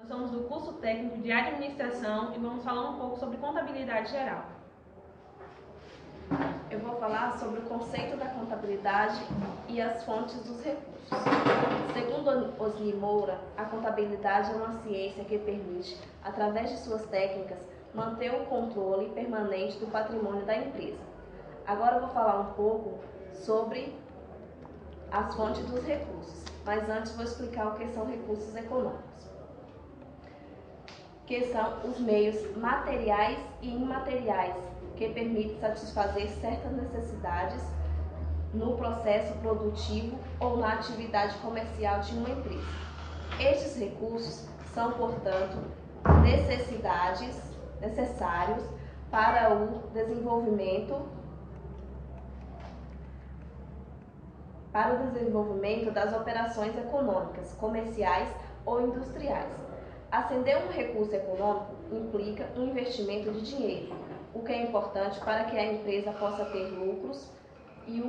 somos do curso técnico de administração e vamos falar um pouco sobre contabilidade geral. Eu vou falar sobre o conceito da contabilidade e as fontes dos recursos. Segundo Osni Moura, a contabilidade é uma ciência que permite, através de suas técnicas, manter o controle permanente do patrimônio da empresa. Agora eu vou falar um pouco sobre as fontes dos recursos, mas antes vou explicar o que são recursos econômicos, que são os meios materiais e imateriais que permitem satisfazer certas necessidades no processo produtivo ou na atividade comercial de uma empresa. Estes recursos são, portanto, necessários para o desenvolvimento das operações econômicas, comerciais ou industriais. Acender um recurso econômico implica um investimento de dinheiro, o que é importante para que a empresa possa ter lucros e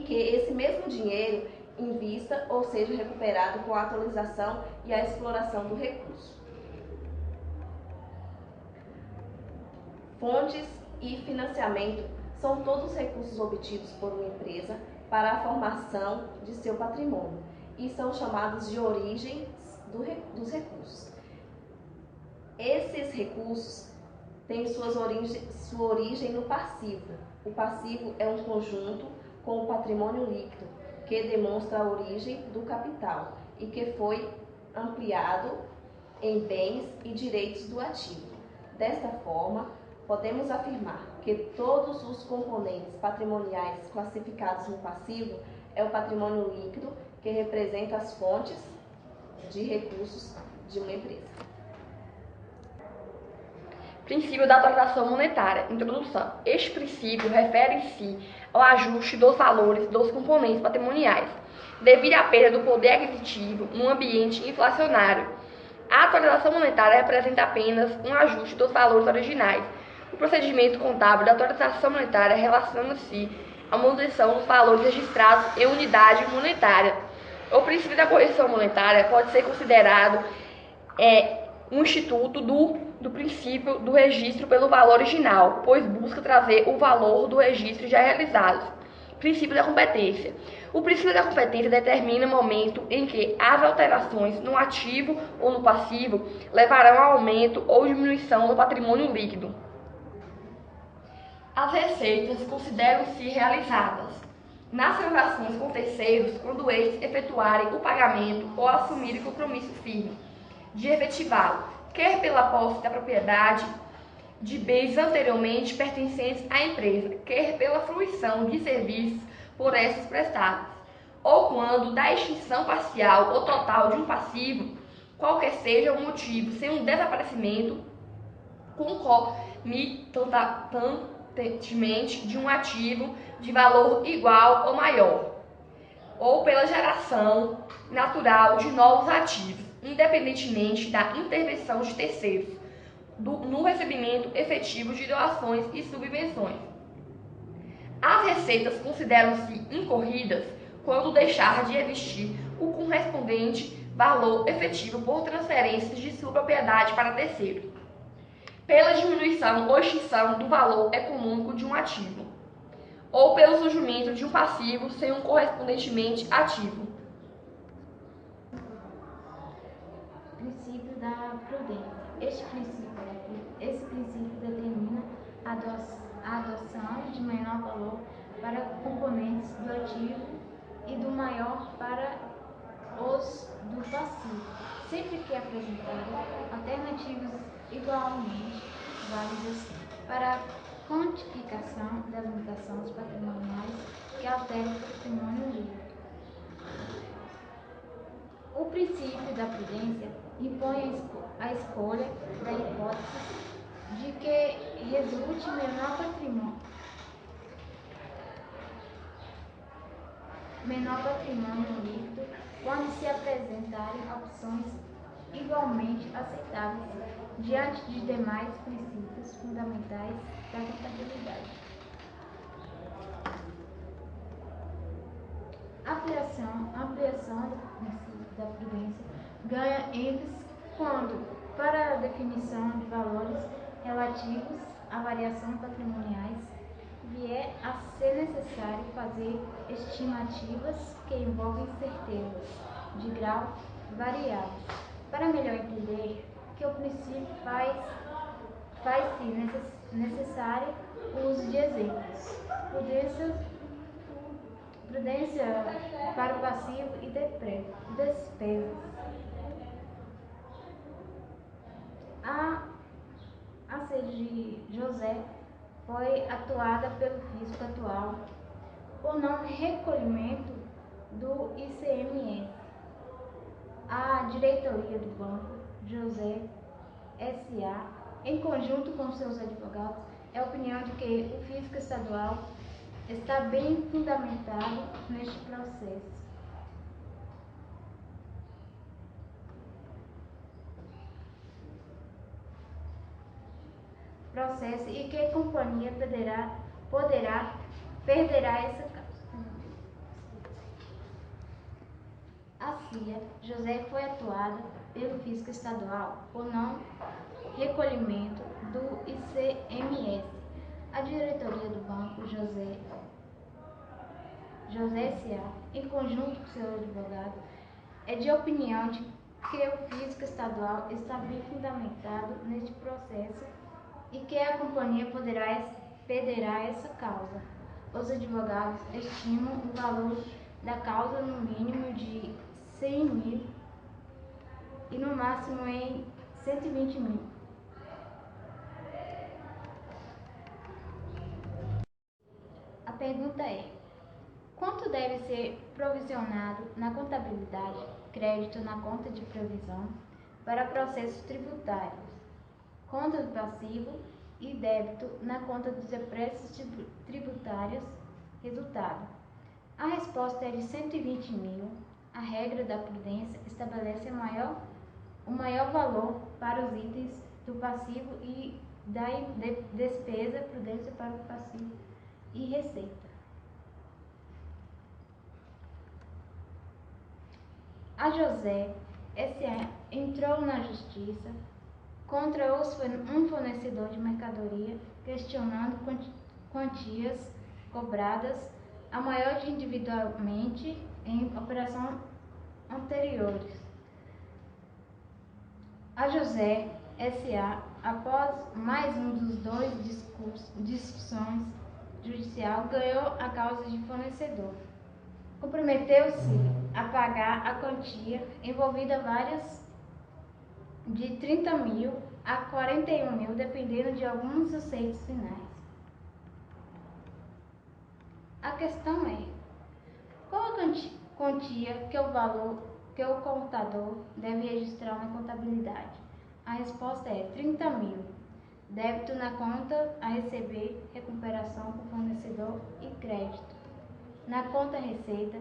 que esse mesmo dinheiro invista ou seja recuperado com a atualização e a exploração do recurso. Fontes e financiamento são todos os recursos obtidos por uma empresa para a formação de seu patrimônio e são chamados de origens dos recursos. Esses recursos têm sua origem no passivo. O passivo é um conjunto com o patrimônio líquido que demonstra a origem do capital e que foi ampliado em bens e direitos do ativo. Desta forma, podemos afirmar que todos os componentes patrimoniais classificados no passivo é o patrimônio líquido que representa as fontes de recursos de uma empresa. Princípio da atualização monetária. Introdução. Este princípio refere-se ao ajuste dos valores dos componentes patrimoniais, devido à perda do poder aquisitivo num ambiente inflacionário. A atualização monetária representa apenas um ajuste dos valores originais. O procedimento contábil da atualização monetária relaciona-se à manutenção dos valores registrados em unidade monetária. O princípio da correção monetária pode ser considerado um instituto do princípio do registro pelo valor original, pois busca trazer o valor do registro já realizado. Princípio da competência. O princípio da competência determina o momento em que as alterações no ativo ou no passivo levarão ao aumento ou diminuição do patrimônio líquido. As receitas consideram-se realizadas nas transações com terceiros quando estes efetuarem o pagamento ou assumirem compromisso firme de efetivá-lo, quer pela posse da propriedade de bens anteriormente pertencentes à empresa, quer pela fruição de serviços por essas prestados, ou quando da extinção parcial ou total de um passivo, qualquer seja o motivo, sem um desaparecimento concomitantemente de um ativo de valor igual ou maior, ou pela geração natural de novos ativos, independentemente da intervenção de terceiros, no recebimento efetivo de doações e subvenções. As receitas consideram-se incorridas quando deixar de existir o correspondente valor efetivo por transferências de sua propriedade para terceiro, pela diminuição ou extinção do valor econômico de um ativo, ou pelo surgimento de um passivo sem um correspondentemente ativo. Princípio da prudência. Esse princípio determina a adoção de menor valor para componentes do ativo e do maior para os do passivo, sempre que apresentarem alternativas igualmente válidas para a quantificação das limitações patrimoniais que alteram o patrimônio líquido. O princípio da prudência impõe a escolha da hipótese de que resulte menor patrimônio líquido quando se apresentarem opções igualmente aceitáveis diante de demais princípios fundamentais da contabilidade. Ampliação do princípio prudência ganha ênfase quando, para a definição de valores relativos a variações patrimoniais, vier a ser necessário fazer estimativas que envolvem certezas de grau variável. Para melhor entender que o princípio faz-se necessário o uso de exemplos. Prudência para o passivo e despesas. A sede de José foi atuada pelo fisco atual por não recolhimento do ICMS. A diretoria do Banco José S.A., em conjunto com seus advogados, é a opinião de que o fisco estadual está bem fundamentado neste processo. E que a companhia perderá essa causa. A CIA José foi atuada pelo fisco estadual por não recolhimento do ICMS. A diretoria do Banco José S.A., em conjunto com seu advogado, é de opinião de que o fisco estadual está bem fundamentado neste processo e que a companhia perderá essa causa. Os advogados estimam o valor da causa no mínimo de 100 mil e no máximo em 120 mil. A pergunta é: quanto deve ser provisionado na contabilidade, crédito na conta de provisão, para processos tributários, conta do passivo e débito na conta dos empréstimos tributários? Resultado: a resposta é de 120 mil. A regra da prudência estabelece o maior valor para os itens do passivo e da despesa, prudência para o passivo e receita. A José S.A. entrou na justiça contra um fornecedor de mercadoria, questionando quantias cobradas a maior individualmente em operações anteriores. A José S.A., após mais um dos dois discussões judicial, ganhou a causa de fornecedor. Comprometeu-se a pagar a quantia envolvida várias de 30 mil a 41 mil, dependendo de alguns aceitos finais. A questão é: qual a quantia que o contador deve registrar na contabilidade? A resposta é 30 mil. Débito na conta a receber, recuperação com fornecedor e crédito. Na conta receita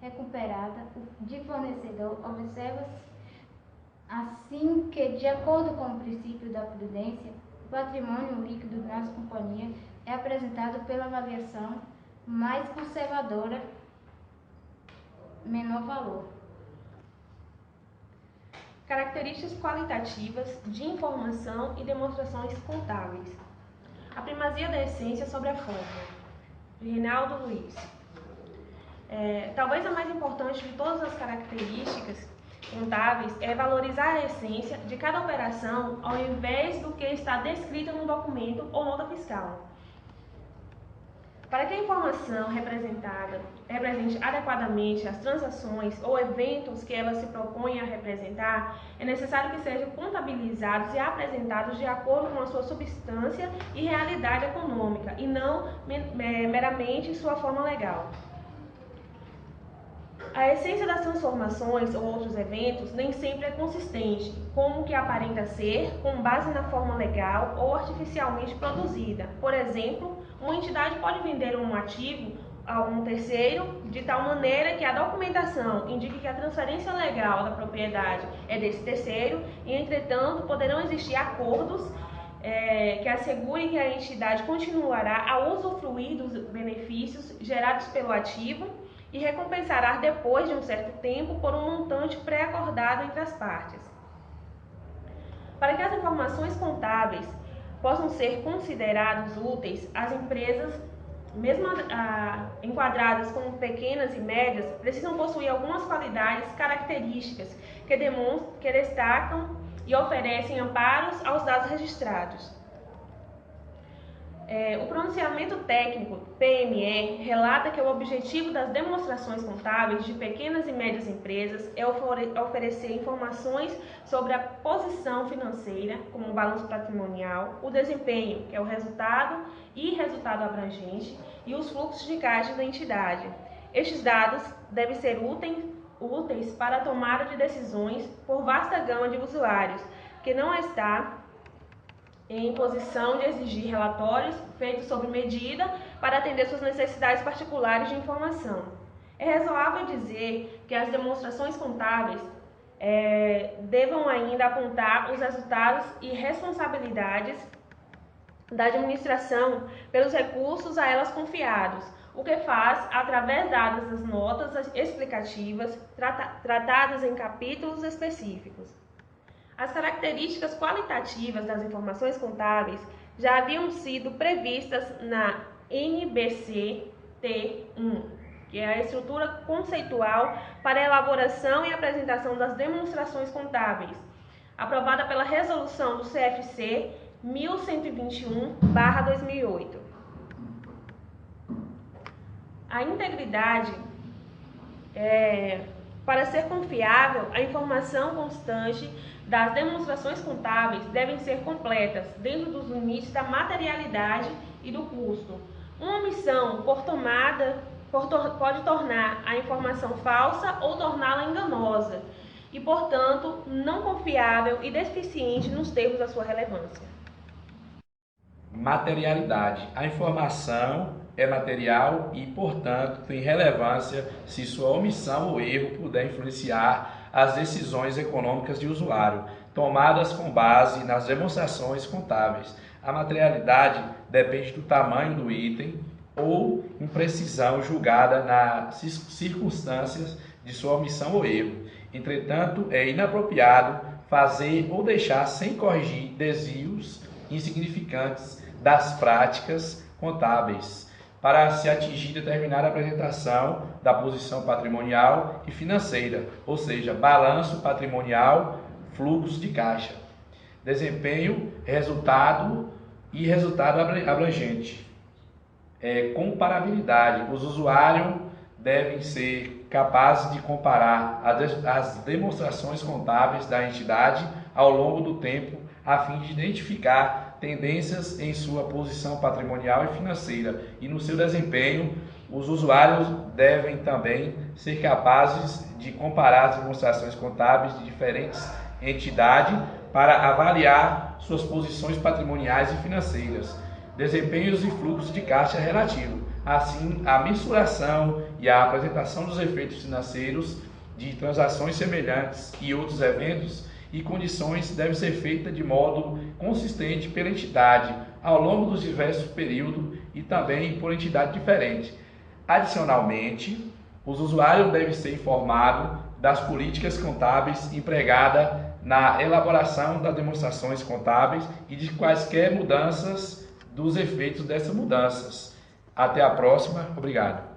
recuperada de fornecedor, observa-se assim que, de acordo com o princípio da prudência, o patrimônio líquido das companhias é apresentado pela avaliação mais conservadora, menor valor. Características qualitativas de informação e demonstrações contábeis. A primazia da essência sobre a forma. Reinaldo Luiz. Talvez a mais importante de todas as características contábeis é valorizar a essência de cada operação ao invés do que está descrito no documento ou nota fiscal. Para que a informação represente adequadamente as transações ou eventos que ela se propõe a representar, é necessário que sejam contabilizados e apresentados de acordo com a sua substância e realidade econômica, e não meramente sua forma legal. A essência das transformações ou outros eventos nem sempre é consistente com o que aparenta ser, com base na forma legal ou artificialmente produzida. Por exemplo, uma entidade pode vender um ativo a um terceiro de tal maneira que a documentação indique que a transferência legal da propriedade é desse terceiro, e, entretanto, poderão existir acordos que assegurem que a entidade continuará a usufruir dos benefícios gerados pelo ativo e recompensará depois de um certo tempo por um montante pré-acordado entre as partes. Para que as informações contábeis possam ser consideradas úteis, as empresas, mesmo enquadradas como pequenas e médias, precisam possuir algumas qualidades características que destacam e oferecem amparos aos dados registrados. O pronunciamento técnico PME relata que o objetivo das demonstrações contábeis de pequenas e médias empresas é oferecer informações sobre a posição financeira, como o balanço patrimonial, o desempenho, que é o resultado e resultado abrangente, e os fluxos de caixa da entidade. Estes dados devem ser úteis para a tomada de decisões por vasta gama de usuários, que não está em posição de exigir relatórios feitos sob medida para atender suas necessidades particulares de informação. É razoável dizer que as demonstrações contábeis devam ainda apontar os resultados e responsabilidades da administração pelos recursos a elas confiados, o que faz através das notas explicativas tratadas em capítulos específicos. As características qualitativas das informações contábeis já haviam sido previstas na NBC T1, que é a estrutura conceitual para a elaboração e apresentação das demonstrações contábeis, aprovada pela resolução do CFC 1121/2008. A integridade para ser confiável, a informação constante das demonstrações contábeis devem ser completas, dentro dos limites da materialidade e do custo. Uma omissão pode tornar a informação falsa ou torná-la enganosa e, portanto, não confiável e deficiente nos termos da sua relevância. Materialidade. A informação é material e, portanto, tem relevância se sua omissão ou erro puder influenciar as decisões econômicas de usuário, tomadas com base nas demonstrações contábeis. A materialidade depende do tamanho do item ou imprecisão julgada nas circunstâncias de sua omissão ou erro. Entretanto, é inapropriado fazer ou deixar sem corrigir desvios insignificantes das práticas contábeis para se atingir determinada apresentação da posição patrimonial e financeira, ou seja, balanço patrimonial, fluxo de caixa, desempenho, resultado e resultado abrangente. Comparabilidade. Os usuários devem ser capazes de comparar as demonstrações contábeis da entidade ao longo do tempo, a fim de identificar tendências em sua posição patrimonial e financeira e no seu desempenho. Os usuários devem também ser capazes de comparar as demonstrações contábeis de diferentes entidades para avaliar suas posições patrimoniais e financeiras, desempenhos e fluxos de caixa relativo. Assim, a mensuração e a apresentação dos efeitos financeiros de transações semelhantes e outros eventos e condições deve ser feita de modo consistente pela entidade ao longo dos diversos períodos e também por entidade diferente. Adicionalmente, os usuários devem ser informados das políticas contábeis empregadas na elaboração das demonstrações contábeis e de quaisquer mudanças dos efeitos dessas mudanças. Até a próxima. Obrigado.